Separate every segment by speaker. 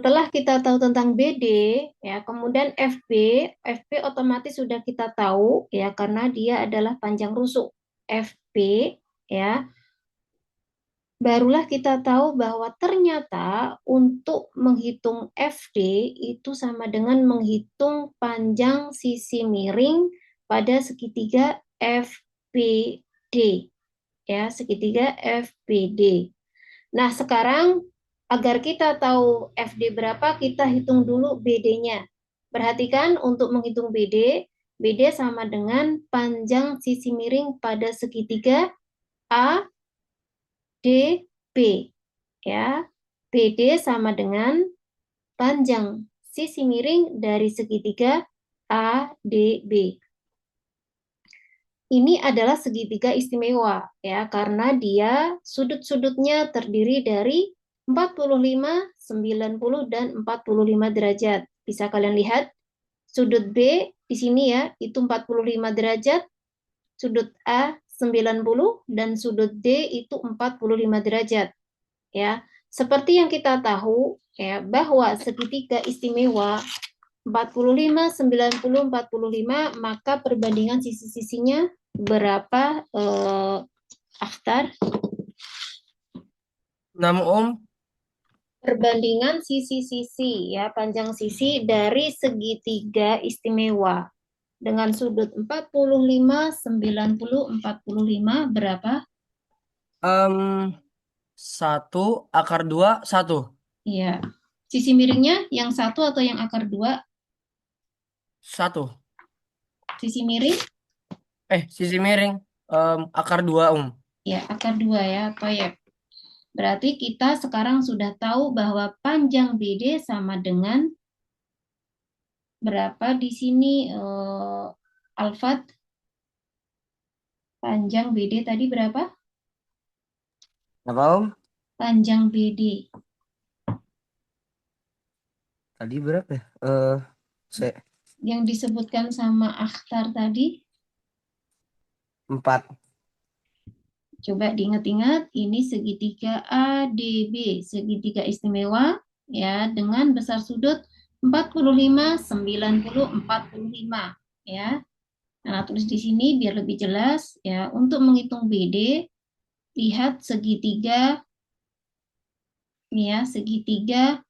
Speaker 1: setelah kita tahu tentang BD, ya, kemudian FB otomatis sudah kita tahu, ya, karena dia adalah panjang rusuk. FB, ya, barulah kita tahu bahwa ternyata untuk menghitung FD itu sama dengan menghitung panjang sisi miring pada segitiga FBD, ya, segitiga FBD. Nah, sekarang agar kita tahu FD berapa, kita hitung dulu BD-nya. Perhatikan untuk menghitung BD sama dengan panjang sisi miring pada segitiga ADB. Ya, BD sama dengan panjang sisi miring dari segitiga ADB. Ini adalah segitiga istimewa, ya, karena dia sudut-sudutnya terdiri dari 45, 90, dan 45 derajat. Bisa kalian lihat sudut B di sini, ya, itu 45 derajat, sudut A 90, dan sudut D itu 45 derajat. Ya, seperti yang kita tahu, ya, bahwa segitiga istimewa 45, 90, 45, maka perbandingan sisi-sisinya berapa, Akhtar?
Speaker 2: 6 Om.
Speaker 1: Perbandingan sisi-sisi, ya, panjang sisi dari segitiga istimewa dengan sudut 45, 90, 45 berapa?
Speaker 2: Em, 1 akar 2 1.
Speaker 1: Ya, sisi miringnya yang satu atau yang akar dua?
Speaker 2: 1.
Speaker 1: Sisi miring?
Speaker 2: Sisi miring. Akar 2 Om.
Speaker 1: Ya, akar dua, ya, Toyib. Berarti kita sekarang sudah tahu bahwa panjang BD sama dengan berapa di sini, Alfat? Panjang BD tadi berapa?
Speaker 2: Apa Om?
Speaker 1: Panjang BD
Speaker 2: Tadi berapa ya? Se
Speaker 1: yang disebutkan sama Akhtar tadi,
Speaker 2: 4.
Speaker 1: coba diingat-ingat, ini segitiga ADB, segitiga istimewa, ya, dengan besar sudut 45, 90, 45, ya. Nah, tulis di sini biar lebih jelas, ya. Untuk menghitung BD, lihat segitiga, ya, segitiga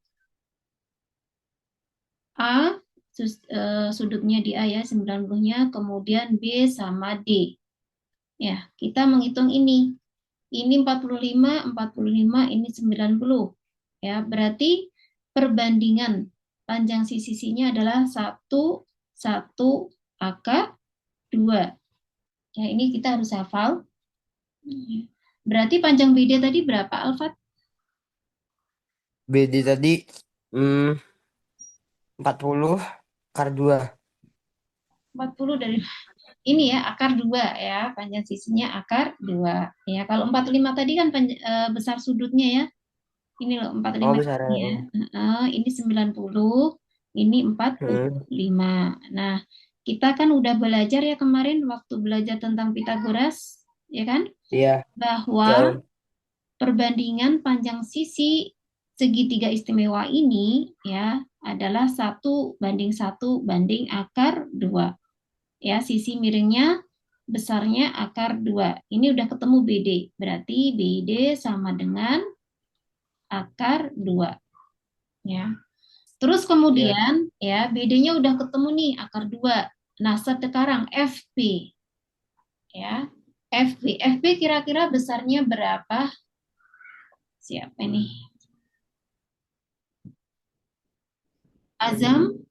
Speaker 1: A, sudutnya di A, ya, 90-nya, kemudian B sama D. Ya, kita menghitung ini. Ini 45, ini 90. Ya, berarti perbandingan panjang sisi-sisinya adalah 1 akar 2. Ya, ini kita harus hafal. Berarti panjang BD tadi berapa, Alfat?
Speaker 2: BD tadi 40 akar 2.
Speaker 1: 40 dari ini, ya, akar 2, ya, panjang sisinya akar 2. Ya, kalau 45 tadi kan besar sudutnya, ya. Ini loh
Speaker 2: Oh
Speaker 1: 45
Speaker 2: besar ya
Speaker 1: ya.
Speaker 2: Om.
Speaker 1: Ini 90, ini 45.
Speaker 2: Hmm.
Speaker 1: Nah, kita kan udah belajar, ya, kemarin waktu belajar tentang Pitagoras, ya kan?
Speaker 2: Iya. Ya
Speaker 1: Bahwa
Speaker 2: Om.
Speaker 1: perbandingan panjang sisi segitiga istimewa ini, ya, adalah 1:1 akar 2. Ya, sisi miringnya besarnya akar 2. Ini udah ketemu BD. Berarti BD sama dengan akar 2. Ya. Terus
Speaker 2: Ya.
Speaker 1: kemudian, ya, BD-nya udah ketemu nih, akar 2. Nah, sekarang FB, ya. FB kira-kira besarnya berapa? Siapa ini? Azam,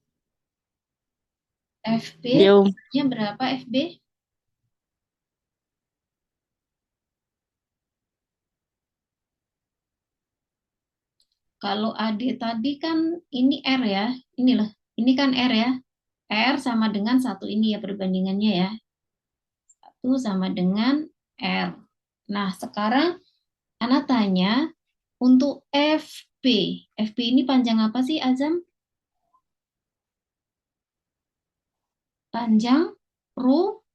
Speaker 1: FB
Speaker 2: Iya Om.
Speaker 1: besarnya berapa FB? Kalau AD tadi kan ini R, ya. Inilah, ini kan R, ya. R sama dengan 1 ini, ya, perbandingannya, ya. 1 sama dengan R. Nah, sekarang Ana tanya untuk FB. FB ini panjang apa sih, Azam? Panjang ru,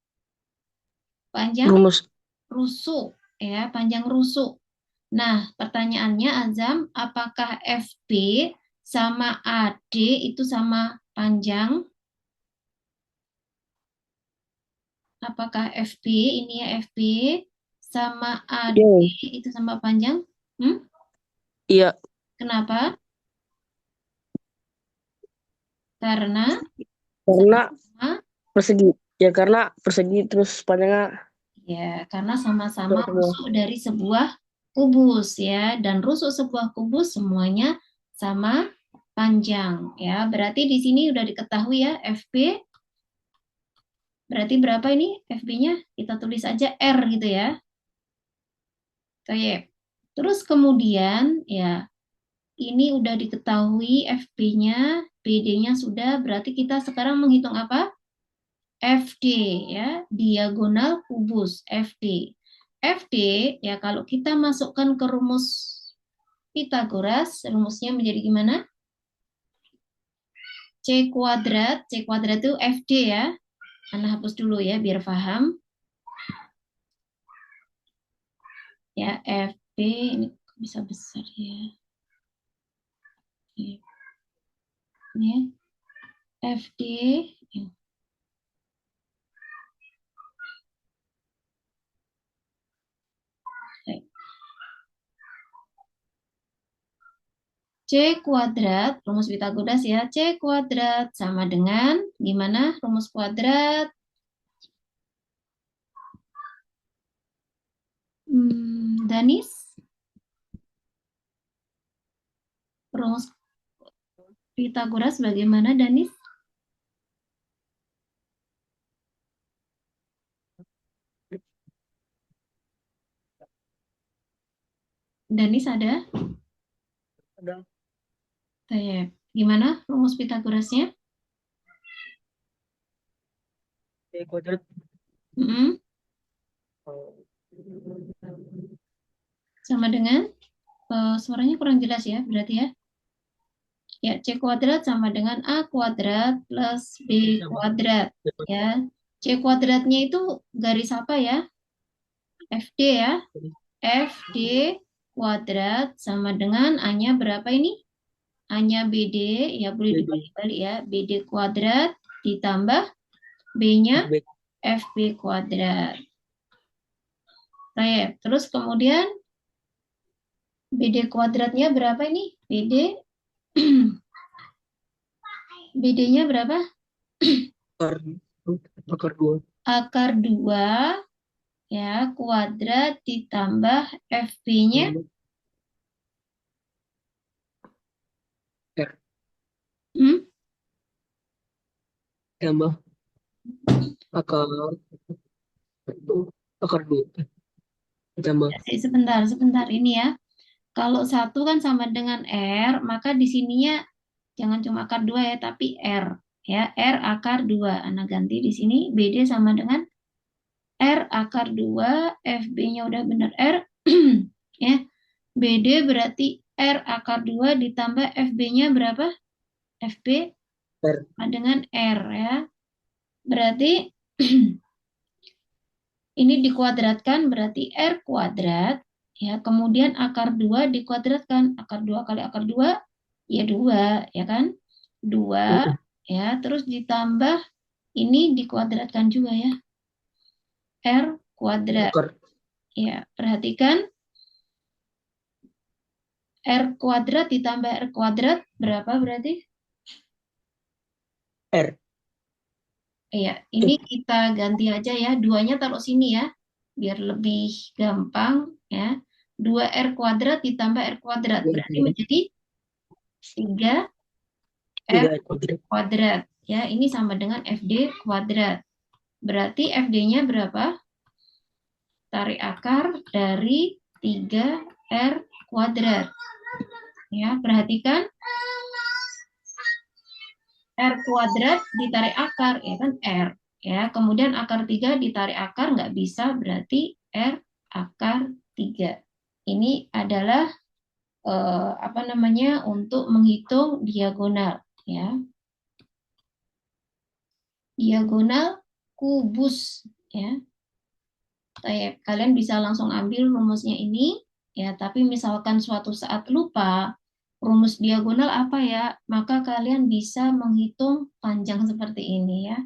Speaker 1: panjang
Speaker 2: Rumus.
Speaker 1: rusuk, ya, panjang rusuk. Nah, pertanyaannya, Azam, apakah FB sama AD itu sama panjang. Apakah FB ini ya FB sama AD
Speaker 3: Iya,
Speaker 1: itu sama panjang? Hmm?
Speaker 3: iya,
Speaker 1: Kenapa? Karena
Speaker 3: karena
Speaker 1: sama
Speaker 3: persegi. Ya karena persegi terus panjangnya
Speaker 1: karena sama-sama
Speaker 3: sama semua.
Speaker 1: rusuk dari sebuah kubus ya dan rusuk sebuah kubus semuanya sama panjang ya. Berarti di sini udah diketahui ya FB berarti berapa ini FB-nya? Kita tulis aja R gitu ya. Oke. Terus kemudian ya ini udah diketahui FB-nya, BD-nya sudah, berarti kita sekarang menghitung apa? FD ya, diagonal kubus FD. FD ya kalau kita masukkan ke rumus Pitagoras, rumusnya menjadi gimana? C kuadrat itu FD ya. Anda hapus dulu ya biar paham. Ya, FB ini bisa besar ya. Ini ya, FD ya. C kuadrat, rumus Pitagoras ya, C kuadrat sama dengan, gimana rumus kuadrat? Danis, rumus Pitagoras bagaimana Danis? Danis ada?
Speaker 3: Ada
Speaker 1: Gimana rumus Pitagorasnya?
Speaker 3: C kuadrat.
Speaker 1: Mm-mm. Sama dengan, suaranya kurang jelas ya, berarti ya. Ya, C kuadrat sama dengan A kuadrat plus B
Speaker 3: Sama.
Speaker 1: kuadrat. Ya, C kuadratnya itu garis apa ya? FD ya. FD kuadrat sama dengan A-nya berapa ini? A-nya BD, ya boleh
Speaker 3: Jadi
Speaker 1: dibalik-balik ya. BD kuadrat ditambah B-nya
Speaker 3: FB
Speaker 1: FB kuadrat. Baik, terus kemudian BD kuadratnya berapa ini? BD-nya berapa?
Speaker 3: akar akar dua.
Speaker 1: Akar 2 ya kuadrat ditambah FB-nya
Speaker 3: Tambah R
Speaker 1: hmm?
Speaker 3: tambah akar akar dua tambah
Speaker 1: Sebentar, sebentar ini ya. Kalau satu kan sama dengan R, maka di sininya jangan cuma akar 2 ya, tapi R. Ya, R akar 2. Anak ganti di sini BD sama dengan R akar 2, FB-nya udah benar R. Ya, BD berarti R akar 2 ditambah FB-nya berapa? FB
Speaker 3: R
Speaker 1: dengan R ya. Berarti ini dikuadratkan berarti R kuadrat. Ya, kemudian akar 2 dikuadratkan. Akar 2 kali akar 2 ya 2 ya kan? 2 ya, terus ditambah ini dikuadratkan juga ya. R kuadrat.
Speaker 3: akar
Speaker 1: Ya, perhatikan R kuadrat ditambah R kuadrat berapa berarti?
Speaker 3: R
Speaker 1: Iya, ini kita ganti aja ya. Duanya taruh sini ya, biar lebih gampang ya. 2R kuadrat ditambah R kuadrat berarti menjadi 3R
Speaker 3: tiga R kuadrat
Speaker 1: kuadrat. Ya, ini sama dengan FD kuadrat. Berarti FD-nya berapa? Tarik akar dari 3R kuadrat. Ya, perhatikan R kuadrat ditarik akar, ya kan R. Ya, kemudian akar 3 ditarik akar nggak bisa, berarti R akar 3. Ini adalah apa namanya untuk menghitung diagonal, ya. Diagonal kubus, ya. Kalian bisa langsung ambil rumusnya ini, ya. Tapi misalkan suatu saat lupa, rumus diagonal apa ya? Maka kalian bisa menghitung panjang seperti ini ya.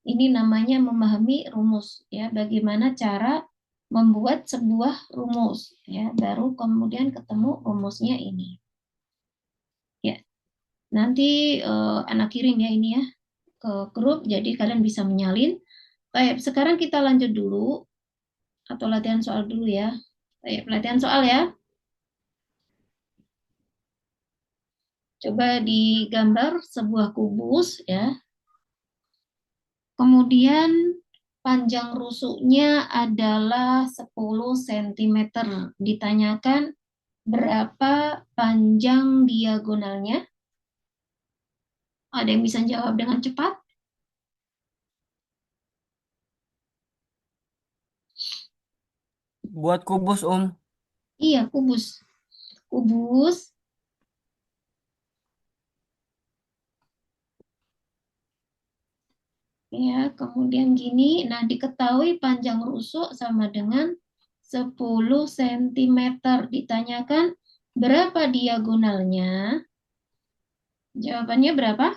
Speaker 1: Ini namanya memahami rumus ya, bagaimana cara membuat sebuah rumus ya, baru kemudian ketemu rumusnya ini. Ya, nanti anak kirim ya ini ya ke grup, jadi kalian bisa menyalin. Baik, sekarang kita lanjut dulu atau latihan soal dulu ya. Baik, latihan soal ya. Coba digambar sebuah kubus ya. Kemudian panjang rusuknya adalah 10 cm. Ditanyakan berapa panjang diagonalnya? Ada yang bisa jawab dengan cepat?
Speaker 2: Buat kubus,
Speaker 1: Iya, kubus. Kubus ya, kemudian gini. Nah, diketahui panjang rusuk sama dengan 10 cm. Ditanyakan berapa diagonalnya? Jawabannya berapa?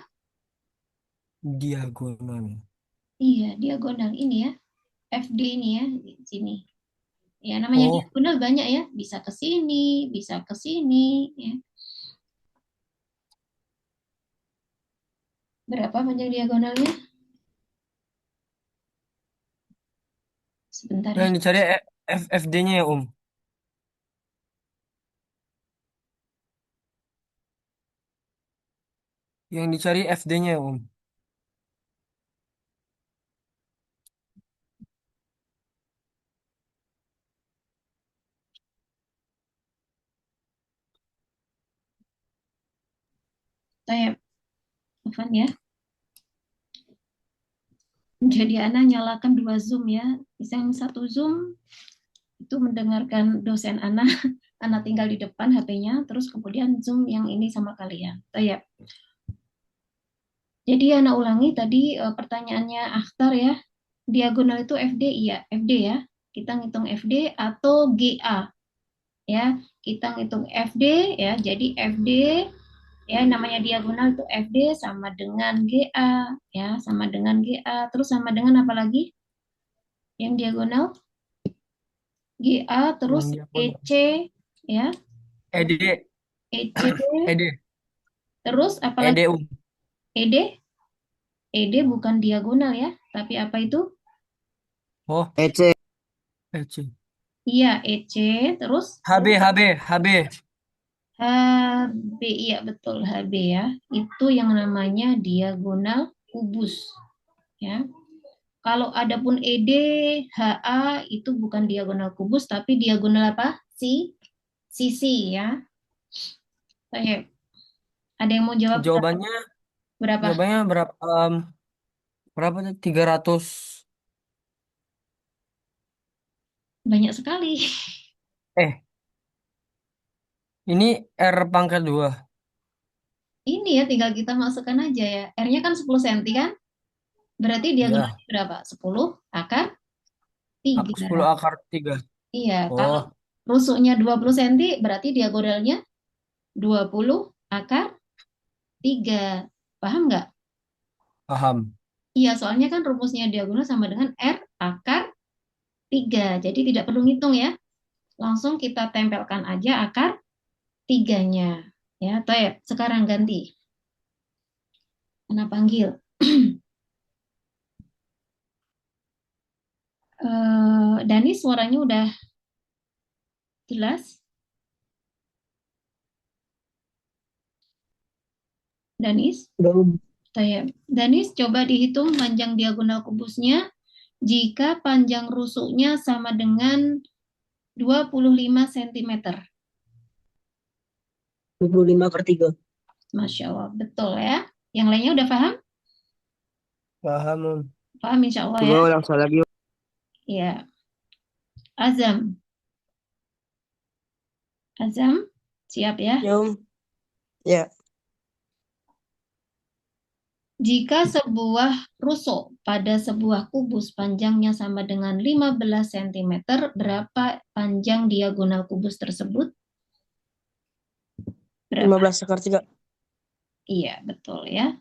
Speaker 2: diagonal.
Speaker 1: Iya, diagonal ini ya. FD ini ya, di sini. Ya, namanya
Speaker 2: Oh,
Speaker 1: diagonal banyak ya. Bisa ke sini, bisa ke sini. Ya. Berapa panjang diagonalnya? Sebentar ya.
Speaker 2: yang dicari FD-nya ya, Yang dicari FD-nya ya,
Speaker 1: Saya, Evan ya. Jadi Ana nyalakan dua Zoom ya. Yang satu Zoom itu mendengarkan dosen Ana. Ana tinggal di depan HP-nya, terus kemudian Zoom yang ini sama kalian. Saya. Jadi Ana ulangi tadi pertanyaannya Akhtar ya. Diagonal itu FD, iya FD ya. Kita ngitung FD atau GA ya. Kita ngitung FD ya. Jadi FD ya namanya diagonal itu FD sama dengan GA ya, sama dengan GA. Terus sama dengan apa lagi? Yang diagonal GA terus
Speaker 2: yang diagonal.
Speaker 1: EC ya,
Speaker 2: ED,
Speaker 1: EC
Speaker 2: ED,
Speaker 1: terus apa lagi?
Speaker 2: ED,
Speaker 1: ED. ED bukan diagonal ya, tapi apa itu?
Speaker 2: Oh,
Speaker 3: EC.
Speaker 2: EC.
Speaker 1: Iya, EC terus
Speaker 2: HB.
Speaker 1: HB, iya betul HB ya. Itu yang namanya diagonal kubus ya. Kalau adapun ED, HA itu bukan diagonal kubus tapi diagonal apa? Sisi ya. Oke, ada yang mau jawab berapa?
Speaker 2: Jawabannya,
Speaker 1: Berapa?
Speaker 2: jawabannya berapa? Berapa tuh? 300.
Speaker 1: Banyak sekali.
Speaker 2: Eh, ini R pangkat 2.
Speaker 1: Ini ya tinggal kita masukkan aja ya. R-nya kan 10 cm kan? Berarti
Speaker 2: Ya,
Speaker 1: diagonalnya berapa? 10 akar 3.
Speaker 2: 10 akar 3.
Speaker 1: Iya, kalau
Speaker 2: Oh,
Speaker 1: rusuknya 20 cm berarti diagonalnya 20 akar 3. Paham nggak?
Speaker 2: paham.
Speaker 1: Iya, soalnya kan rumusnya diagonal sama dengan R akar 3. Jadi tidak perlu ngitung ya. Langsung kita tempelkan aja akar 3-nya. Ya, Toyib. Sekarang ganti. Mana panggil? Dani suaranya udah jelas? Danis?
Speaker 3: Belum.
Speaker 1: Toyib. Danis, coba dihitung panjang diagonal kubusnya jika panjang rusuknya sama dengan 25 cm.
Speaker 3: 25/3.
Speaker 1: Masya Allah, betul ya. Yang lainnya udah paham?
Speaker 2: Paham,
Speaker 1: Paham insya Allah
Speaker 3: Coba
Speaker 1: ya.
Speaker 3: ulang soal lagi.
Speaker 1: Ya, Azam. Azam, siap ya.
Speaker 3: Yum. Ya.
Speaker 1: Jika sebuah rusuk pada sebuah kubus panjangnya sama dengan 15 cm, berapa panjang diagonal kubus tersebut? berapa?
Speaker 3: 15/3.
Speaker 1: Iya, betul ya.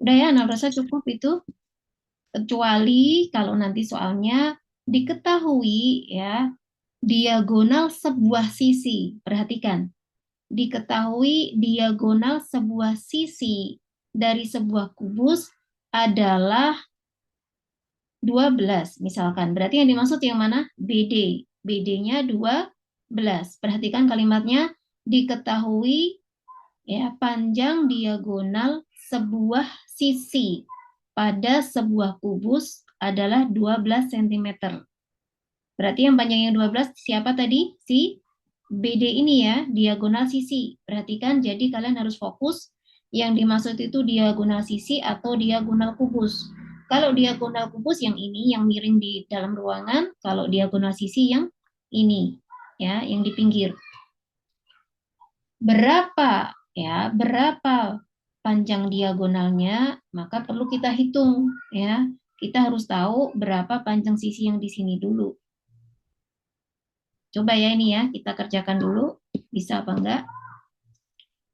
Speaker 1: Udah ya, Ana rasa cukup itu. Kecuali kalau nanti soalnya diketahui ya diagonal sebuah sisi. Perhatikan, diketahui diagonal sebuah sisi dari sebuah kubus adalah 12 misalkan. Berarti yang dimaksud yang mana? BD. BD-nya 12. Perhatikan kalimatnya, diketahui ya panjang diagonal sebuah sisi pada sebuah kubus adalah 12 cm. Berarti yang panjangnya 12 siapa tadi? Si BD ini ya, diagonal sisi. Perhatikan, jadi kalian harus fokus yang dimaksud itu diagonal sisi atau diagonal kubus. Kalau diagonal kubus yang ini, yang miring di dalam ruangan. Kalau diagonal sisi yang ini, ya, yang di pinggir. Berapa panjang diagonalnya, maka perlu kita hitung ya. Kita harus tahu berapa panjang sisi yang di sini dulu. Coba ya ini ya, kita kerjakan dulu. Bisa apa enggak?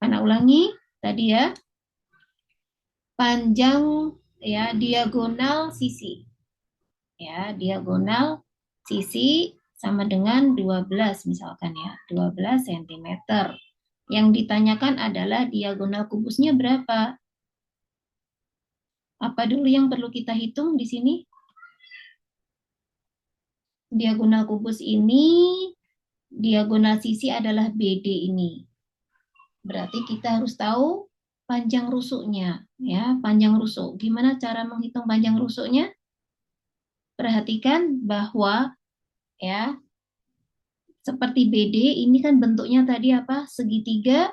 Speaker 1: Ana ulangi tadi ya. Panjang ya diagonal sisi. Ya, diagonal sisi sama dengan 12 misalkan ya, 12 cm. Yang ditanyakan adalah diagonal kubusnya berapa? Apa dulu yang perlu kita hitung di sini? Diagonal kubus ini, diagonal sisi adalah BD ini. Berarti kita harus tahu panjang rusuknya, ya, panjang rusuk. Gimana cara menghitung panjang rusuknya? Perhatikan bahwa ya, seperti BD ini kan bentuknya tadi apa? Segitiga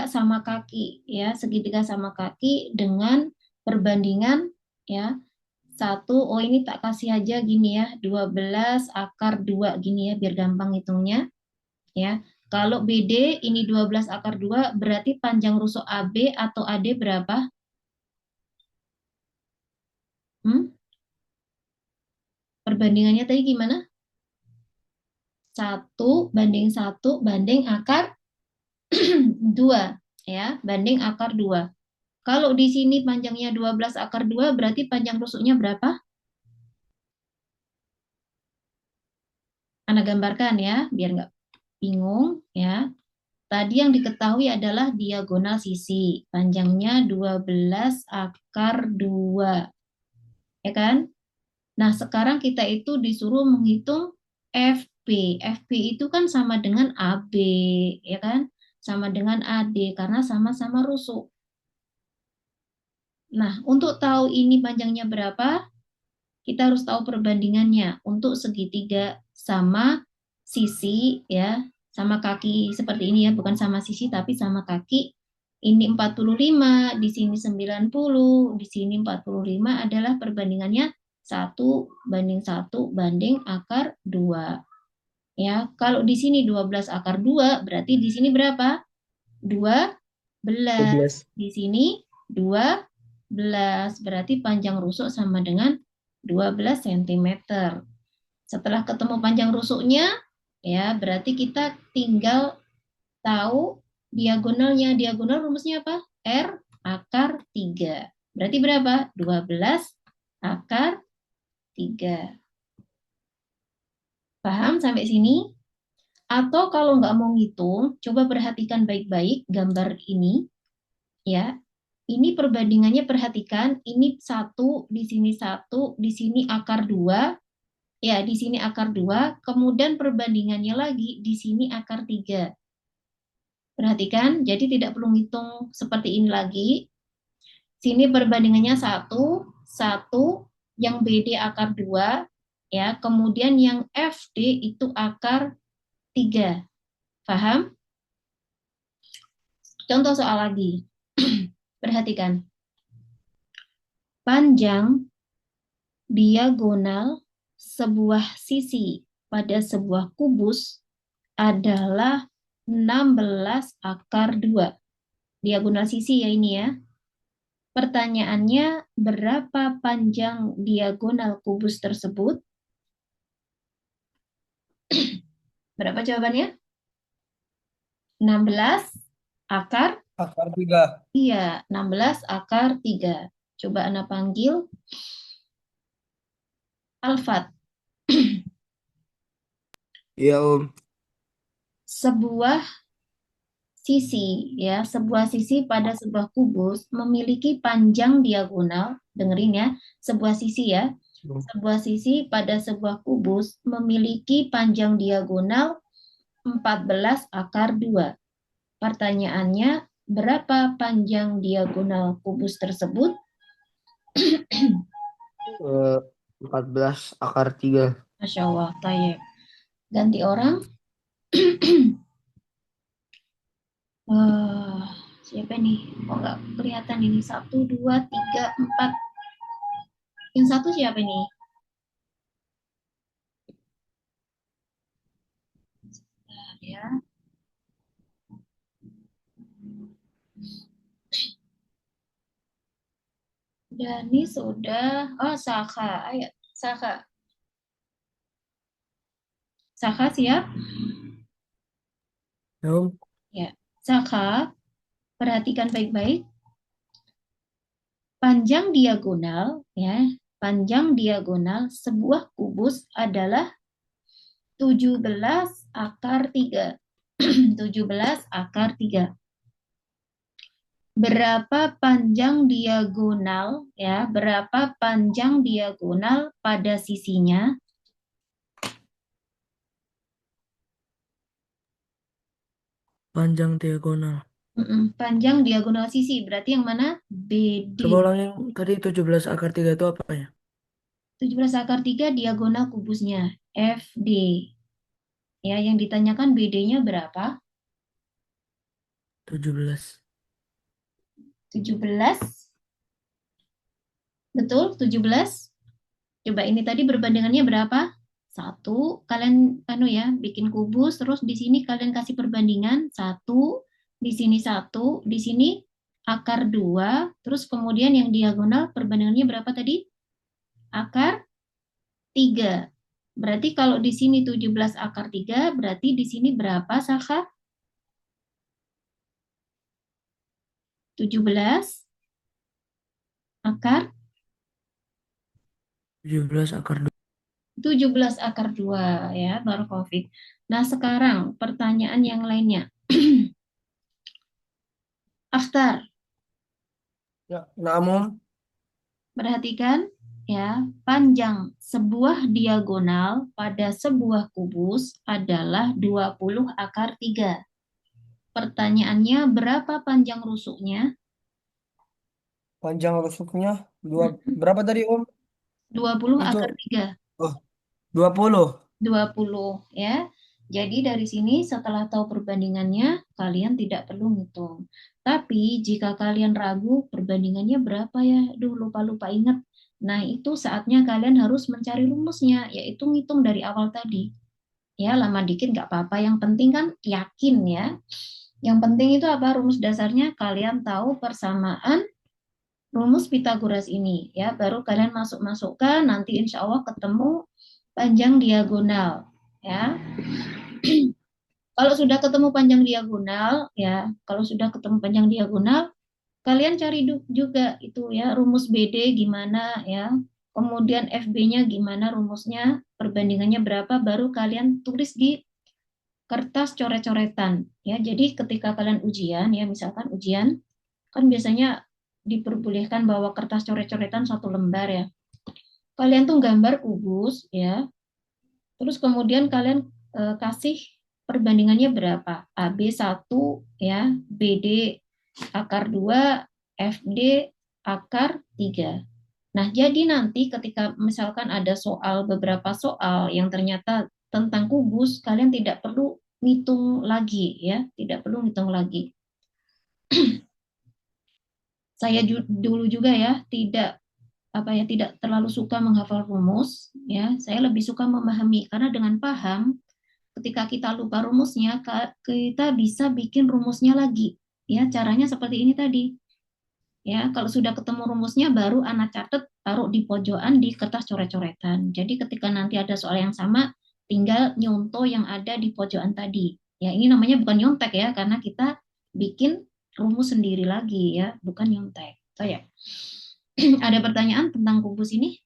Speaker 1: sama kaki ya, segitiga sama kaki dengan perbandingan ya. Oh ini tak kasih aja gini ya, 12/2 gini ya biar gampang hitungnya ya. Kalau BD ini 12/2 berarti panjang rusuk AB atau AD berapa? Perbandingannya tadi gimana? 1/1 banding akar 2 ya, banding akar 2. Kalau di sini panjangnya 12/2 berarti panjang rusuknya berapa? Anda gambarkan ya, biar nggak bingung ya. Tadi yang diketahui adalah diagonal sisi. Panjangnya 12/2. Ya kan? Nah, sekarang kita itu disuruh menghitung FP. FP itu kan sama dengan AB, ya kan? Sama dengan AD karena sama-sama rusuk. Nah, untuk tahu ini panjangnya berapa, kita harus tahu perbandingannya untuk segitiga sama sisi ya, sama kaki seperti ini ya, bukan sama sisi tapi sama kaki. Ini 45, di sini 90, di sini 45 adalah perbandingannya 1/1 banding akar 2. Ya, kalau di sini 12/2 berarti di sini berapa? 12.
Speaker 3: 12.
Speaker 1: Di sini 12. Berarti panjang rusuk sama dengan 12 cm. Setelah ketemu panjang rusuknya, ya berarti kita tinggal tahu diagonalnya. Diagonal rumusnya apa? R akar 3. Berarti berapa? 12/3. Paham sampai sini? Atau kalau nggak mau ngitung, coba perhatikan baik-baik gambar ini. Ya, ini perbandingannya perhatikan. Ini 1, di sini 1, di sini akar 2. Ya, di sini akar 2, kemudian perbandingannya lagi, di sini akar 3. Perhatikan, jadi tidak perlu ngitung seperti ini lagi. Sini perbandingannya 1, 1, yang BD akar 2, ya, kemudian yang FD itu akar 3. Paham? Contoh soal lagi. Perhatikan. Panjang diagonal sebuah sisi pada sebuah kubus adalah 16/2. Diagonal sisi ya ini ya. Pertanyaannya, berapa panjang diagonal kubus tersebut? Berapa jawabannya? 16 akar,
Speaker 2: Akar 3.
Speaker 1: iya, 16 akar 3. Coba Ana panggil Alfat.
Speaker 3: Iya, Om.
Speaker 1: Sebuah sebuah sisi pada sebuah kubus memiliki panjang diagonal, dengerin ya, sebuah sisi ya, sebuah sisi pada sebuah kubus memiliki panjang diagonal 14 akar 2. Pertanyaannya, berapa panjang diagonal kubus tersebut?
Speaker 3: Eh, 14 akar 3.
Speaker 1: Masya Allah, tayyib. Ganti orang. Eh, siapa nih? Kok nggak kelihatan ini? 1, 2, 3, 4. Yang satu siapa nih? Bentar ya. Dani sudah. Oh, Saka. Ayo, Saka. Saka siap?
Speaker 2: Ya, Om.
Speaker 1: Ya. Saka, perhatikan baik-baik. Panjang diagonal, ya. Panjang diagonal sebuah kubus adalah 17 akar 3. 17 akar 3. Berapa panjang diagonal, ya? Berapa panjang diagonal pada sisinya?
Speaker 2: Panjang diagonal.
Speaker 1: Panjang diagonal sisi, berarti yang mana? BD.
Speaker 2: Coba ulangin tadi 17 akar 3 itu apa ya?
Speaker 1: 17 akar 3 diagonal kubusnya, FD. Ya, yang ditanyakan BD-nya berapa?
Speaker 2: 17.
Speaker 1: 17. Betul, 17. Coba ini tadi perbandingannya berapa? Satu, kalian ya, bikin kubus, terus di sini kalian kasih perbandingan satu, di sini satu, di sini akar 2, terus kemudian yang diagonal perbandingannya berapa tadi? Akar 3. Berarti kalau di sini 17 akar 3, berarti di sini berapa, Saka? 17 akar
Speaker 2: 17 akar 2.
Speaker 1: 17 akar 2 ya, Barakallahu. Nah, sekarang pertanyaan yang lainnya. Aftar,
Speaker 2: Ya, namun
Speaker 1: perhatikan ya, panjang sebuah diagonal pada sebuah kubus adalah 20 akar 3. Pertanyaannya, berapa panjang rusuknya?
Speaker 2: panjang rusuknya berapa tadi Om?
Speaker 1: 20
Speaker 2: Itu
Speaker 1: akar 3.
Speaker 2: oh 20.
Speaker 1: 20 ya. Jadi dari sini setelah tahu perbandingannya, kalian tidak perlu ngitung. Tapi jika kalian ragu perbandingannya berapa ya, duh lupa-lupa ingat. Nah itu saatnya kalian harus mencari rumusnya, yaitu ngitung dari awal tadi. Ya lama dikit nggak apa-apa, yang penting kan yakin ya. Yang penting itu apa rumus dasarnya, kalian tahu persamaan rumus Pitagoras ini ya, baru kalian masuk-masukkan, nanti insya Allah ketemu panjang diagonal ya. Kalau sudah ketemu panjang diagonal ya, kalau sudah ketemu panjang diagonal, kalian cari juga itu ya rumus BD gimana ya. Kemudian FB-nya gimana rumusnya, perbandingannya berapa, baru kalian tulis di kertas coret-coretan ya. Jadi ketika kalian ujian ya, misalkan ujian kan biasanya diperbolehkan bawa kertas coret-coretan 1 lembar ya. Kalian tuh gambar kubus ya, terus kemudian kalian kasih perbandingannya berapa? AB1 ya, BD akar 2, FD akar 3. Nah, jadi nanti ketika misalkan ada beberapa soal yang ternyata tentang kubus, kalian tidak perlu ngitung lagi ya, tidak perlu ngitung lagi. Saya dulu juga ya, tidak terlalu suka menghafal rumus ya. Saya lebih suka memahami karena dengan paham ketika kita lupa rumusnya, kita bisa bikin rumusnya lagi. Ya, caranya seperti ini tadi. Ya, kalau sudah ketemu rumusnya, baru anak catat, taruh di pojokan di kertas coret-coretan. Jadi ketika nanti ada soal yang sama, tinggal nyontoh yang ada di pojokan tadi. Ya, ini namanya bukan nyontek ya, karena kita bikin rumus sendiri lagi ya, bukan nyontek. So ya. Ada pertanyaan tentang kubus ini?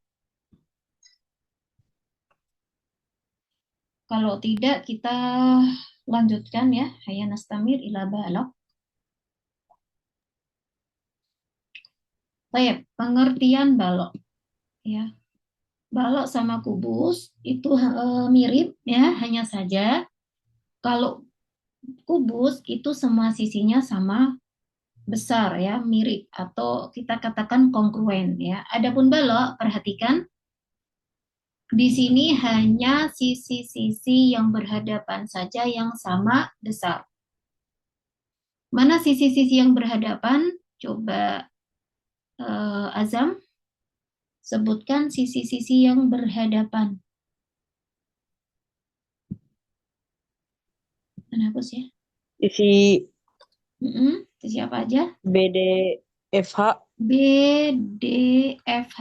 Speaker 1: Kalau tidak, kita lanjutkan ya. Hayya nastamir ila balok. Baik, pengertian balok ya. Balok sama kubus itu mirip ya, hanya saja kalau kubus itu semua sisinya sama besar ya, mirip atau kita katakan kongruen ya. Adapun balok, perhatikan di sini hanya sisi-sisi yang berhadapan saja yang sama besar. Mana sisi-sisi yang berhadapan? Coba Azam sebutkan sisi-sisi yang berhadapan. Hapus ya.
Speaker 4: Sisi
Speaker 1: Sisi apa aja?
Speaker 4: BDFH,
Speaker 1: BDFH.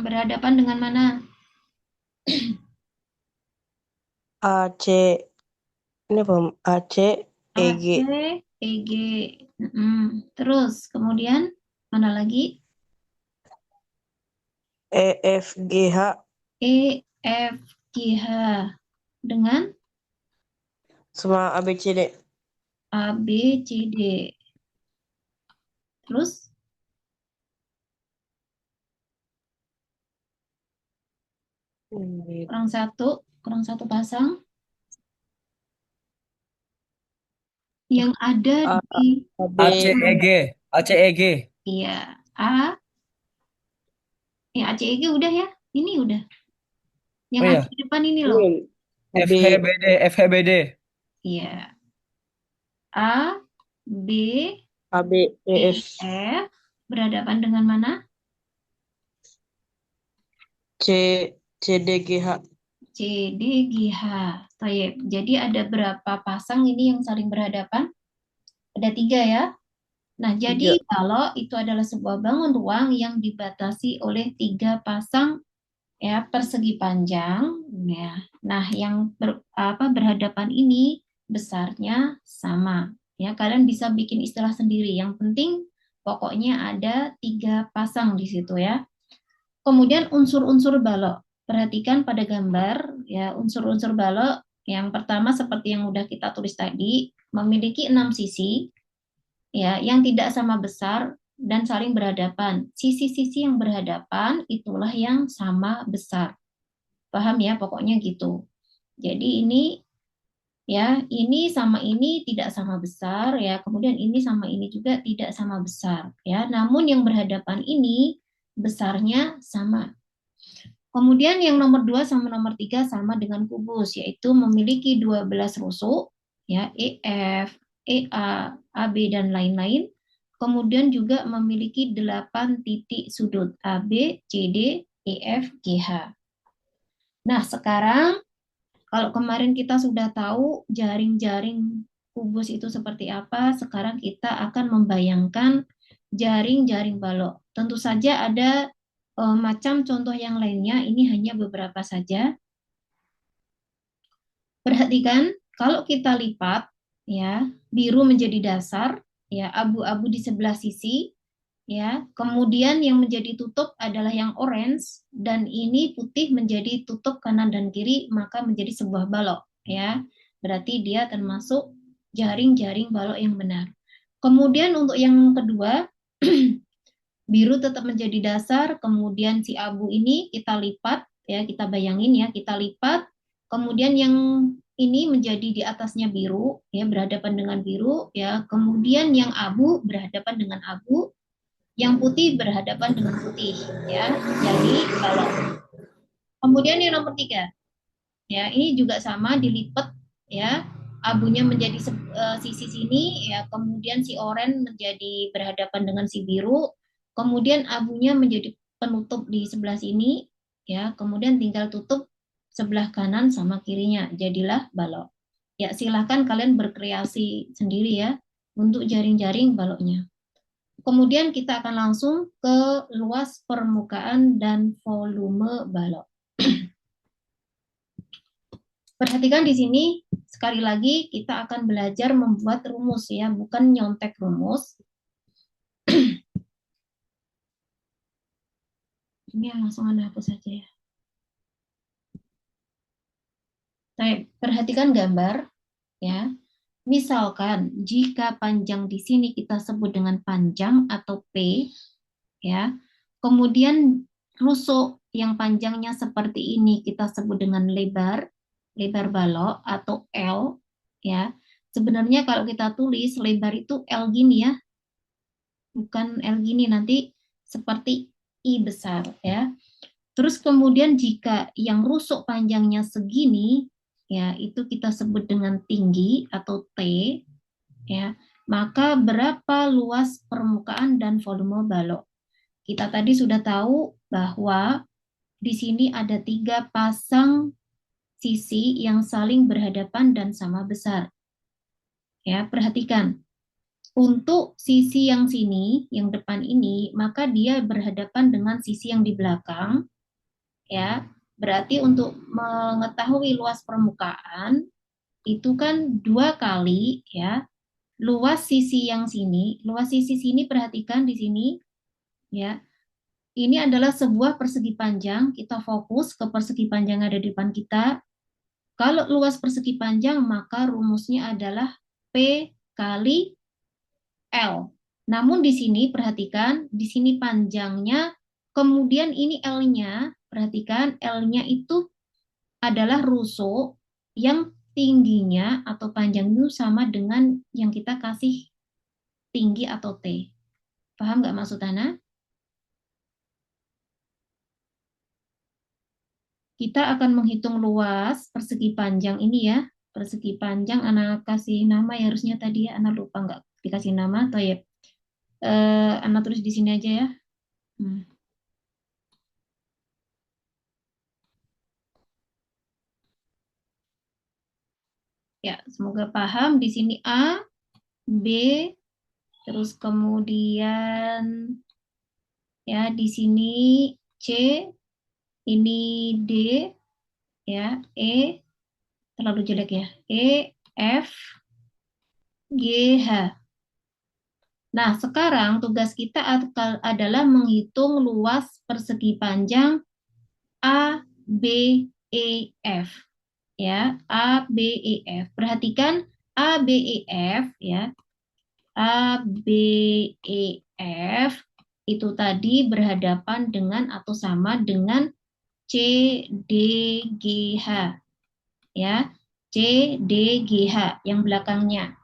Speaker 1: Berhadapan dengan mana?
Speaker 4: AC, ini apa? AC, EG,
Speaker 1: AC, EG. Terus kemudian mana lagi?
Speaker 4: EFGH,
Speaker 1: EFGH dengan
Speaker 4: sama ABCD.
Speaker 1: ABCD. Terus kurang satu pasang yang ada di
Speaker 2: ACEG, ACEG.
Speaker 1: iya ACEG udah ya, ini udah. Yang
Speaker 2: Oh iya,
Speaker 1: ada di depan ini loh.
Speaker 2: FHBD, FHBD.
Speaker 1: Iya. A, B,
Speaker 4: AB,
Speaker 1: E,
Speaker 4: EF,
Speaker 1: F berhadapan dengan mana?
Speaker 4: C, CDGH.
Speaker 1: C, D, G, H. Baik. Jadi ada berapa pasang ini yang saling berhadapan? Ada 3 ya. Nah, jadi kalau itu adalah sebuah bangun ruang yang dibatasi oleh 3 pasang ya persegi panjang ya. Nah, yang berhadapan ini besarnya sama. Ya, kalian bisa bikin istilah sendiri. Yang penting pokoknya ada 3 pasang di situ ya. Kemudian unsur-unsur balok. Perhatikan pada gambar ya, unsur-unsur balok yang pertama seperti yang udah kita tulis tadi, memiliki 6 sisi ya, yang tidak sama besar dan saling berhadapan. Sisi-sisi yang berhadapan itulah yang sama besar. Paham ya, pokoknya gitu. Jadi ini ya, ini sama ini tidak sama besar ya, kemudian ini sama ini juga tidak sama besar ya. Namun yang berhadapan ini besarnya sama. Kemudian yang nomor 2 sama nomor 3 sama dengan kubus, yaitu memiliki 12 rusuk ya, EF, EA, AB dan lain-lain. Kemudian juga memiliki 8 titik sudut AB, CD, EF, GH. Nah, sekarang kalau kemarin kita sudah tahu jaring-jaring kubus itu seperti apa, sekarang kita akan membayangkan jaring-jaring balok. Tentu saja ada macam contoh yang lainnya, ini hanya beberapa saja. Perhatikan, kalau kita lipat, ya, biru menjadi dasar, ya, abu-abu di sebelah sisi, ya, kemudian yang menjadi tutup adalah yang orange, dan ini putih menjadi tutup kanan dan kiri, maka menjadi sebuah balok, ya. Berarti dia termasuk jaring-jaring balok yang benar. Kemudian untuk yang kedua, biru tetap menjadi dasar, kemudian si abu ini kita lipat, ya kita bayangin ya, kita lipat, kemudian yang ini menjadi di atasnya biru, ya berhadapan dengan biru, ya kemudian yang abu berhadapan dengan abu, yang putih berhadapan dengan putih, ya. Jadi kalau kemudian yang nomor 3, ya ini juga sama dilipat, ya abunya menjadi sisi sini, ya kemudian si oranye menjadi berhadapan dengan si biru, kemudian abunya menjadi penutup di sebelah sini, ya kemudian tinggal tutup sebelah kanan sama kirinya, jadilah balok. Ya silahkan kalian berkreasi sendiri ya untuk jaring-jaring baloknya. Kemudian kita akan langsung ke luas permukaan dan volume balok. Perhatikan di sini sekali lagi kita akan belajar membuat rumus ya, bukan nyontek rumus. Ini langsung Anda hapus saja ya. Baik, perhatikan gambar ya. Misalkan jika panjang di sini kita sebut dengan panjang atau P ya. Kemudian rusuk yang panjangnya seperti ini kita sebut dengan lebar, lebar balok atau L ya. Sebenarnya kalau kita tulis lebar itu L gini ya, bukan L gini, nanti seperti I besar ya. Terus kemudian jika yang rusuk panjangnya segini, ya itu kita sebut dengan tinggi atau T, ya. Maka berapa luas permukaan dan volume balok? Kita tadi sudah tahu bahwa di sini ada 3 pasang sisi yang saling berhadapan dan sama besar. Ya, perhatikan. Untuk sisi yang sini, yang depan ini, maka dia berhadapan dengan sisi yang di belakang. Ya, berarti untuk mengetahui luas permukaan itu kan 2 kali ya luas sisi yang sini. Luas sisi sini perhatikan di sini ya. Ini adalah sebuah persegi panjang. Kita fokus ke persegi panjang yang ada di depan kita. Kalau luas persegi panjang maka rumusnya adalah P kali L. Namun di sini perhatikan, di sini panjangnya, kemudian ini L-nya, perhatikan L-nya itu adalah rusuk yang tingginya atau panjang itu sama dengan yang kita kasih tinggi atau T. Paham nggak maksud Ana? Kita akan menghitung luas persegi panjang ini ya. Persegi panjang Ana kasih nama ya harusnya tadi ya. Ana lupa nggak dikasih nama atau ya. Ana tulis di sini aja ya. Ya, semoga paham. Di sini A, B, terus kemudian ya di sini C, ini D, ya E, terlalu jelek ya. E, F, G, H. Nah, sekarang tugas kita adalah menghitung luas persegi panjang A, B, E, F. Ya, A, B, E, F. Perhatikan A, B, E, F ya. A, B, E, F itu tadi berhadapan dengan atau sama dengan C, D, G, H. Ya, C, D, G, H yang belakangnya.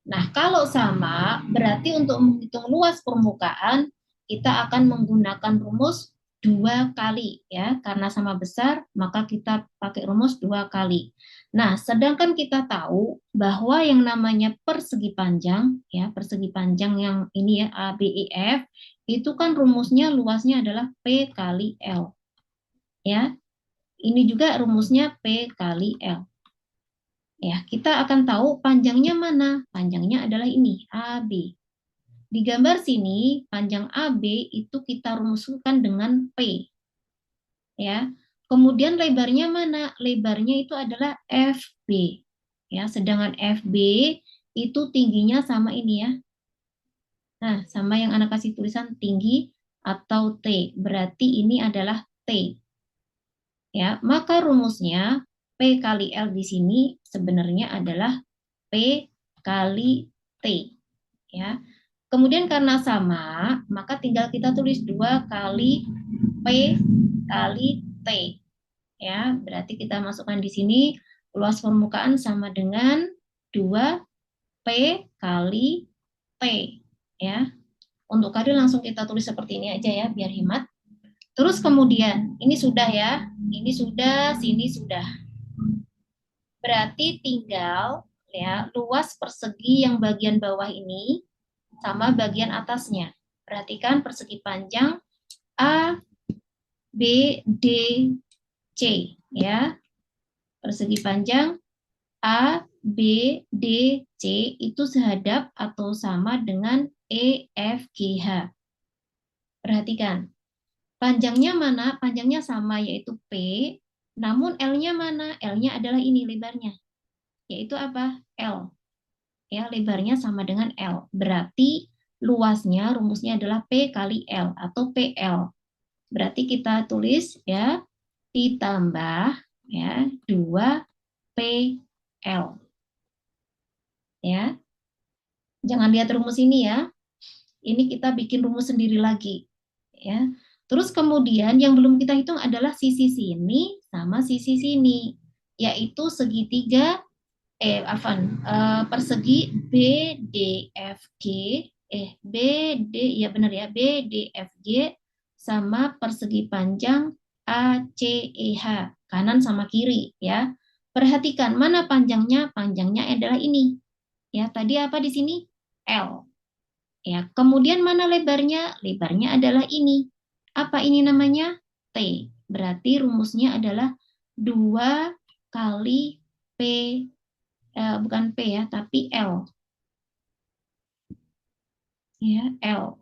Speaker 1: Nah, kalau sama, berarti untuk menghitung luas permukaan, kita akan menggunakan rumus 2 kali. Ya, karena sama besar, maka kita pakai rumus 2 kali. Nah, sedangkan kita tahu bahwa yang namanya persegi panjang, ya persegi panjang yang ini ya, A, B, E, F, itu kan rumusnya luasnya adalah P kali L. Ya, ini juga rumusnya P kali L. Ya, kita akan tahu panjangnya mana. Panjangnya adalah ini, AB. Di gambar sini, panjang AB itu kita rumuskan dengan P. Ya. Kemudian lebarnya mana? Lebarnya itu adalah FB. Ya, sedangkan FB itu tingginya sama ini ya. Nah, sama yang anak kasih tulisan tinggi atau T. Berarti ini adalah T. Ya, maka rumusnya P kali L di sini sebenarnya adalah P kali T. Ya. Kemudian karena sama, maka tinggal kita tulis 2 kali P kali T. Ya, berarti kita masukkan di sini luas permukaan sama dengan 2 P kali T. Ya. Untuk kali langsung kita tulis seperti ini aja ya, biar hemat. Terus kemudian, ini sudah ya, ini sudah, sini sudah. Berarti tinggal ya luas persegi yang bagian bawah ini sama bagian atasnya. Perhatikan persegi panjang A, B, D, C ya. Persegi panjang A, B, D, C itu sehadap atau sama dengan E, F, G, H. Perhatikan. Panjangnya mana? Panjangnya sama yaitu P, namun L-nya mana? L-nya adalah ini lebarnya. yaitu apa? L. Ya, lebarnya sama dengan L. Berarti luasnya rumusnya adalah P kali L atau PL. Berarti kita tulis ya ditambah ya 2PL. Ya. Jangan lihat rumus ini ya. Ini kita bikin rumus sendiri lagi. Ya. Terus kemudian yang belum kita hitung adalah sisi sini sama sisi sini, yaitu segitiga persegi BDFG BD ya benar ya BDFG sama persegi panjang ACEH kanan sama kiri ya. Perhatikan mana panjangnya? Panjangnya adalah ini. Ya, tadi apa di sini? L. Ya, kemudian mana lebarnya? Lebarnya adalah ini. Apa ini namanya? T. Berarti rumusnya adalah 2 kali P bukan P ya, tapi L. Ya, L.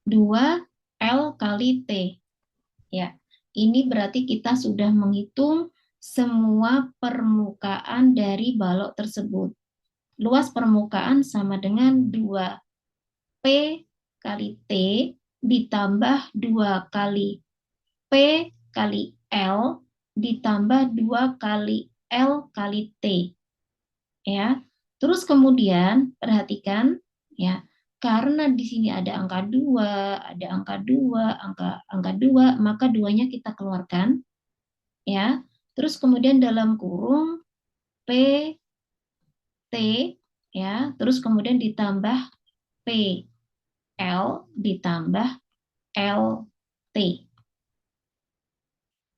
Speaker 1: 2 L kali T. Ya. Ini berarti kita sudah menghitung semua permukaan dari balok tersebut. Luas permukaan sama dengan 2 P kali T ditambah 2 kali P kali L ditambah 2 kali L kali T. Ya. Terus kemudian perhatikan ya, karena di sini ada angka 2, ada angka 2, angka 2, maka duanya kita keluarkan ya. Terus kemudian dalam kurung P T ya, terus kemudian ditambah P L ditambah L T.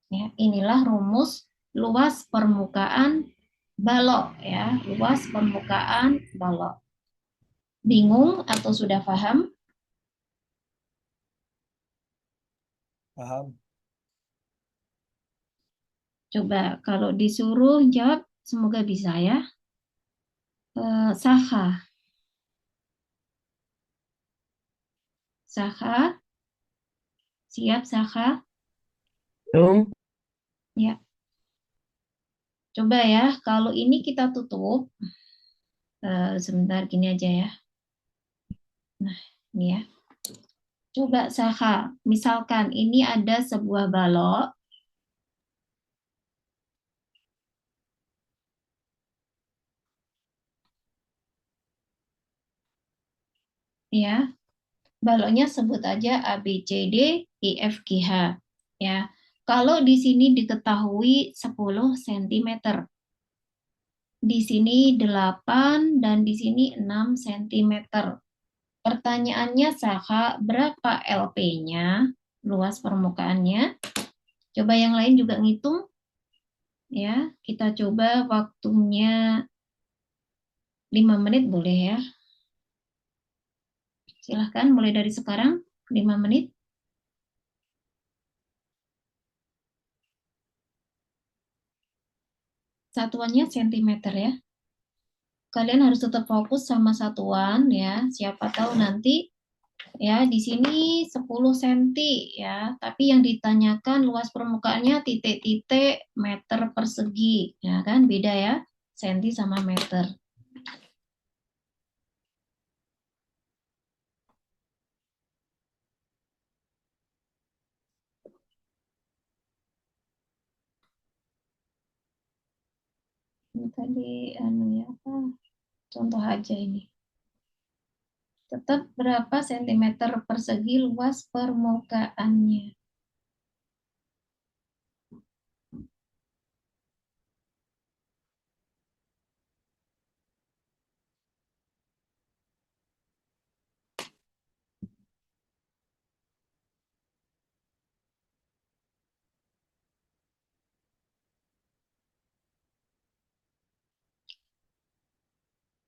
Speaker 1: Ya, inilah rumus luas permukaan balok ya, luas permukaan balok. Bingung atau sudah paham?
Speaker 2: Paham.
Speaker 1: Coba kalau disuruh jawab, semoga bisa ya. Saha, Saha, siap Saha?
Speaker 4: Om.
Speaker 1: Ya. Coba ya, kalau ini kita tutup, sebentar gini aja ya. Nah, ini ya. Coba Saha, misalkan ini ada sebuah balok, ya. Baloknya sebut aja A, B, C, D, E, F, G, H. Ya. Kalau di sini diketahui 10 cm, di sini 8 dan di sini 6 cm. Pertanyaannya Saha, berapa LP-nya, luas permukaannya? Coba yang lain juga ngitung. Ya, kita coba waktunya 5 menit boleh ya. Silahkan mulai dari sekarang 5 menit. Satuannya cm ya. Kalian harus tetap fokus sama satuan ya. Siapa tahu nanti ya di sini 10 cm ya, tapi yang ditanyakan luas permukaannya titik-titik meter persegi ya kan, beda ya, senti sama meter. Ini tadi anu ya, contoh aja ini. Tetap berapa sentimeter persegi luas permukaannya?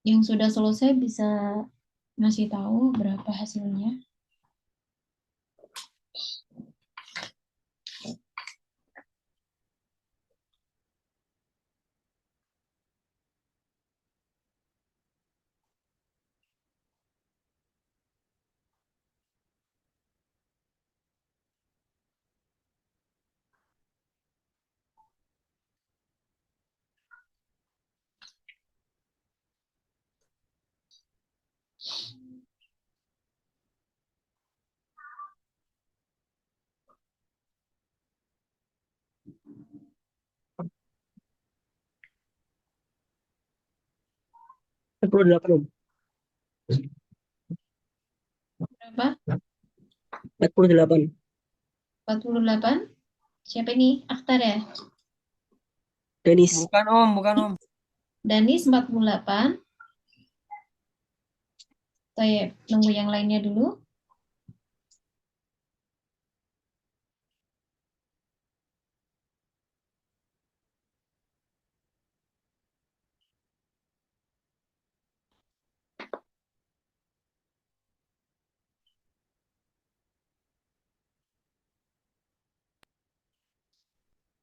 Speaker 1: Yang sudah selesai bisa ngasih tahu berapa hasilnya.
Speaker 4: delapan Om.
Speaker 1: Berapa?
Speaker 4: 48.
Speaker 1: 48. Siapa ini? Akhtar ya?
Speaker 4: Denis.
Speaker 2: Bukan Om, bukan Om.
Speaker 1: Danis 48. Saya nunggu yang lainnya dulu.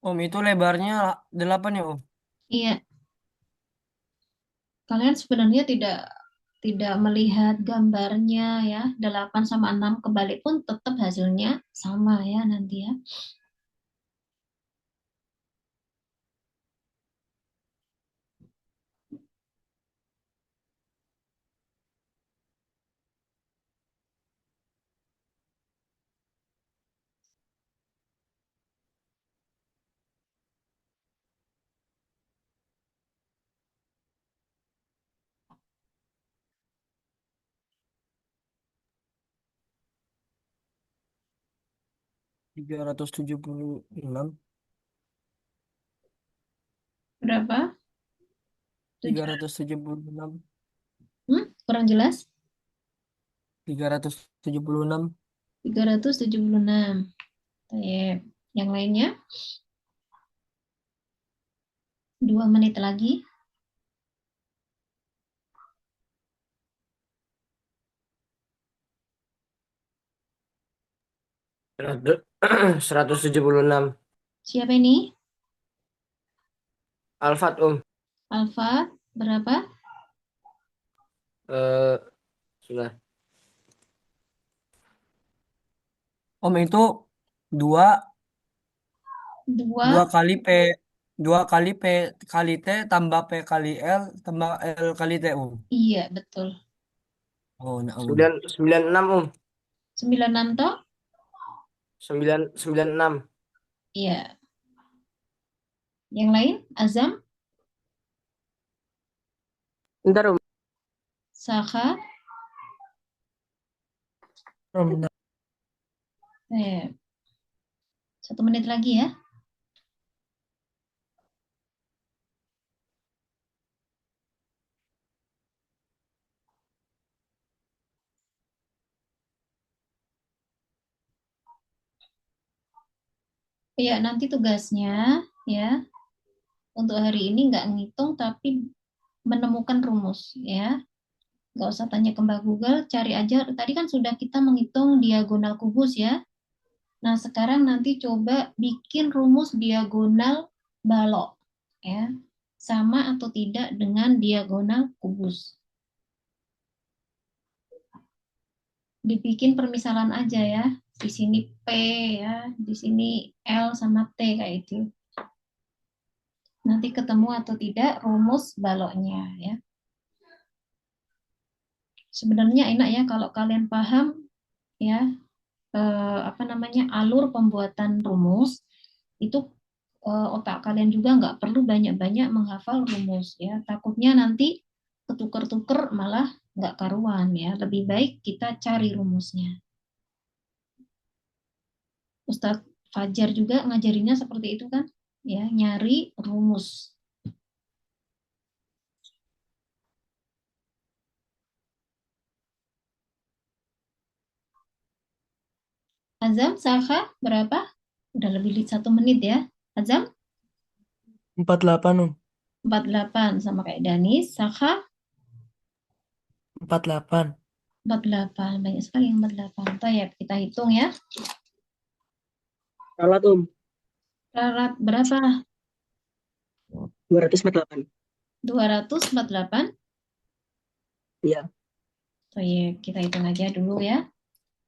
Speaker 2: Om itu lebarnya 8 ya Om.
Speaker 1: Iya, kalian sebenarnya tidak melihat gambarnya ya. 8 sama 6 kebalik pun tetap hasilnya sama ya nanti ya.
Speaker 2: 376.
Speaker 1: Berapa? 7.
Speaker 2: 376.
Speaker 1: Kurang jelas?
Speaker 2: 376.
Speaker 1: 376. Baik. Yang lainnya 2 menit lagi.
Speaker 3: Seratus 176.
Speaker 1: Siapa ini?
Speaker 3: Alfat Om.
Speaker 1: Alfa berapa?
Speaker 3: Eh, sudah.
Speaker 2: Om itu 2
Speaker 1: 2.
Speaker 2: 2 kali P, 2 kali P kali T tambah P kali L tambah L kali T Om.
Speaker 1: Iya, betul.
Speaker 2: Oh, nah Om.
Speaker 3: 96 Om.
Speaker 1: 96 toh?
Speaker 3: 96.
Speaker 1: Iya. Yang lain? Azam,
Speaker 3: Bentar Om.
Speaker 1: Saka,
Speaker 4: Om, bentar.
Speaker 1: 1 menit lagi ya. Ya, nanti tugasnya ya untuk hari ini nggak ngitung tapi menemukan rumus ya. Nggak usah tanya ke Mbak Google, cari aja. Tadi kan sudah kita menghitung diagonal kubus ya. Nah, sekarang nanti coba bikin rumus diagonal balok ya. Sama atau tidak dengan diagonal kubus. Dibikin permisalan aja ya. Di sini P ya, di sini L sama T kayak itu. Nanti ketemu atau tidak rumus baloknya ya. Sebenarnya enak ya kalau kalian paham ya apa namanya alur pembuatan rumus itu otak kalian juga nggak perlu banyak-banyak menghafal rumus ya. Takutnya nanti ketuker-tuker malah nggak karuan ya. Lebih baik kita cari rumusnya. Ustadz Fajar juga ngajarinnya seperti itu kan ya, nyari rumus. Azam, Saka, berapa? Udah lebih dari 1 menit ya. Azam,
Speaker 4: 48 Om.
Speaker 1: 48 sama kayak Danis. Saka,
Speaker 4: 48.
Speaker 1: 48. Banyak sekali yang 48. Ya, kita hitung ya.
Speaker 4: Salat Om.
Speaker 1: Rarat berapa?
Speaker 4: 248.
Speaker 1: 248.
Speaker 4: Iya.
Speaker 1: Ya, kita hitung aja dulu ya.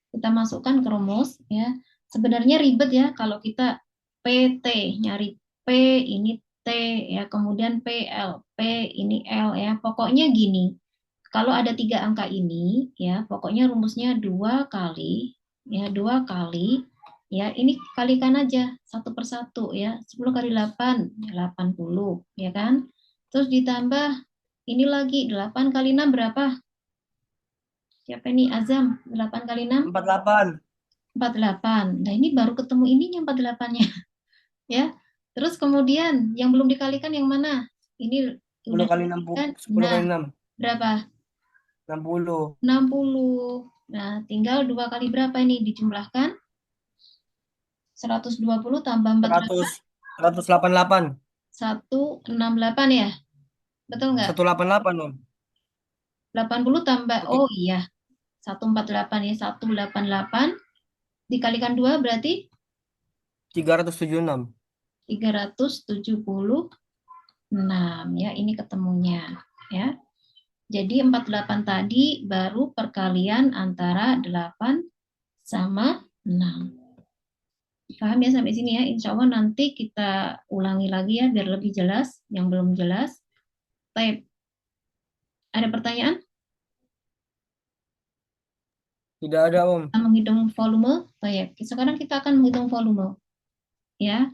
Speaker 1: Kita masukkan ke rumus ya. Sebenarnya ribet ya kalau kita PT nyari P ini T ya, kemudian PL, P ini L ya. Pokoknya gini. Kalau ada 3 angka ini ya, pokoknya rumusnya 2 kali ya, 2 kali Ya, ini kalikan aja satu per satu ya. 10 kali 8, 80 ya kan? Terus ditambah ini lagi 8 kali 6 berapa? Siapa ini? Azam. 8 kali 6,
Speaker 2: 48.
Speaker 1: 48. Nah, ini baru ketemu ininya 48-nya ya. Terus kemudian yang belum dikalikan yang mana? Ini
Speaker 2: 10
Speaker 1: udah
Speaker 2: kali 60,
Speaker 1: dikalikan.
Speaker 2: 10
Speaker 1: Nah,
Speaker 2: kali 6,
Speaker 1: berapa?
Speaker 2: 60.
Speaker 1: 60. Nah, tinggal 2 kali berapa ini dijumlahkan? 120 tambah 4 berapa?
Speaker 2: 100, 188.
Speaker 1: 168 ya? Betul nggak?
Speaker 2: 188, Om.
Speaker 1: 80 tambah,
Speaker 2: Oke,
Speaker 1: oh iya, 148 ya, 188 dikalikan 2 berarti
Speaker 2: 376.
Speaker 1: 376 ya, ini ketemunya ya. Jadi 48 tadi baru perkalian antara 8 sama 6. Paham ya sampai sini ya? Insya Allah nanti kita ulangi lagi ya biar lebih jelas yang belum jelas. Baik, ada pertanyaan?
Speaker 2: Tidak ada, Om.
Speaker 1: Kita menghitung volume. Baik, sekarang kita akan menghitung volume. Ya,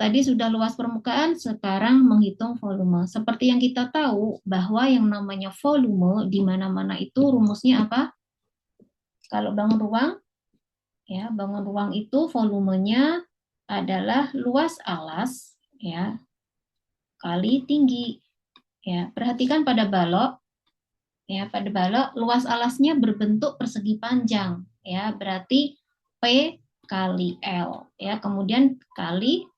Speaker 1: tadi sudah luas permukaan, sekarang menghitung volume. Seperti yang kita tahu bahwa yang namanya volume di mana-mana itu rumusnya apa? Kalau bangun ruang, ya, bangun ruang itu volumenya adalah luas alas ya kali tinggi. Ya, perhatikan pada balok. Ya, pada balok luas alasnya berbentuk persegi panjang. Ya, berarti P kali L. Ya, kemudian kali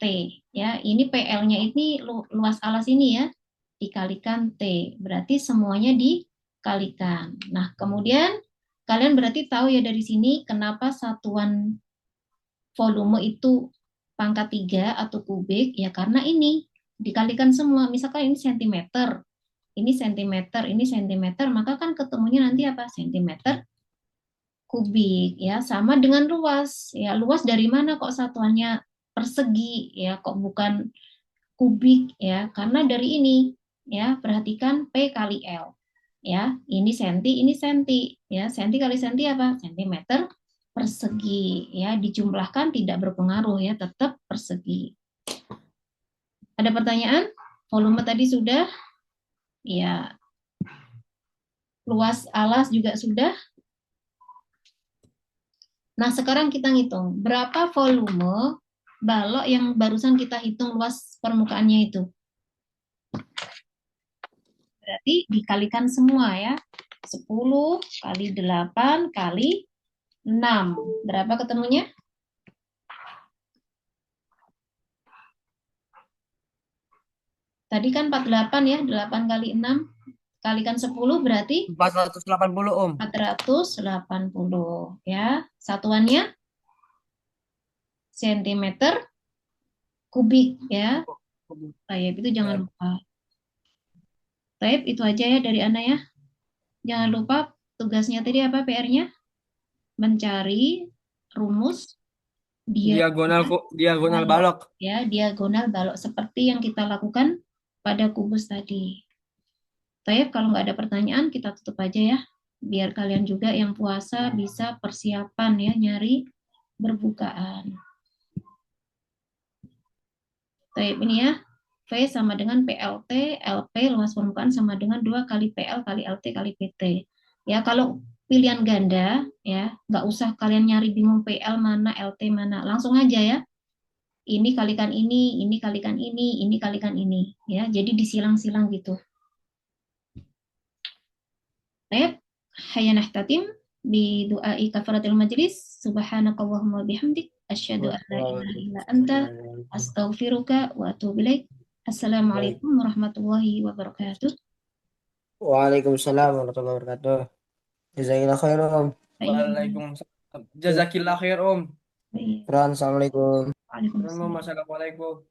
Speaker 1: T. Ya, ini PL-nya ini luas alas ini ya dikalikan T. Berarti semuanya dikalikan. Nah, kemudian kalian berarti tahu ya dari sini kenapa satuan volume itu pangkat 3 atau kubik ya karena ini dikalikan semua. Misalkan ini sentimeter, ini sentimeter, ini sentimeter, maka kan ketemunya nanti apa? Sentimeter kubik ya, sama dengan luas. Ya, luas dari mana kok satuannya persegi ya, kok bukan kubik ya? Karena dari ini ya, perhatikan P kali L. Ya, ini senti ya. Senti kali senti apa? Sentimeter persegi ya, dijumlahkan tidak berpengaruh ya, tetap persegi. Ada pertanyaan? Volume tadi sudah? Ya, luas alas juga sudah. Nah, sekarang kita ngitung berapa volume balok yang barusan kita hitung luas permukaannya itu. Berarti dikalikan semua ya. 10 kali 8 kali 6. Berapa ketemunya? Tadi kan 48 ya, 8 kali 6 kalikan 10 berarti
Speaker 2: 480, Om.
Speaker 1: 480 ya. Satuannya sentimeter kubik ya. Taib itu jangan lupa. Taib itu aja ya dari Ana ya. Jangan lupa tugasnya tadi apa PR-nya? Mencari rumus
Speaker 2: Diagonal diagonal balok.
Speaker 1: ya, diagonal balok seperti yang kita lakukan pada kubus tadi. Taib kalau nggak ada pertanyaan kita tutup aja ya. Biar kalian juga yang puasa bisa persiapan ya nyari berbukaan. Taib ini ya. V sama dengan PLT, LP luas permukaan sama dengan 2 kali PL kali LT kali PT. Ya, kalau pilihan ganda, ya, nggak usah kalian nyari bingung PL mana, LT mana. Langsung aja ya. Ini kalikan ini kalikan ini kalikan ini. Ya, jadi disilang-silang gitu. Baik, hayya nahtatim bi du'ai kafaratil majlis. Subhanakallahumma bihamdik. Asyhadu an la ilaha illa anta. Astaghfiruka wa atubu ilaik. Assalamualaikum warahmatullahi wabarakatuh.
Speaker 3: Waalaikumsalam warahmatullahi wabarakatuh. Jazakallah khair, Om.
Speaker 2: Waalaikumsalam. Jazakillah khair, Om.
Speaker 1: Baik.
Speaker 3: Assalamualaikum.
Speaker 1: Waalaikumsalam.
Speaker 2: Assalamualaikum.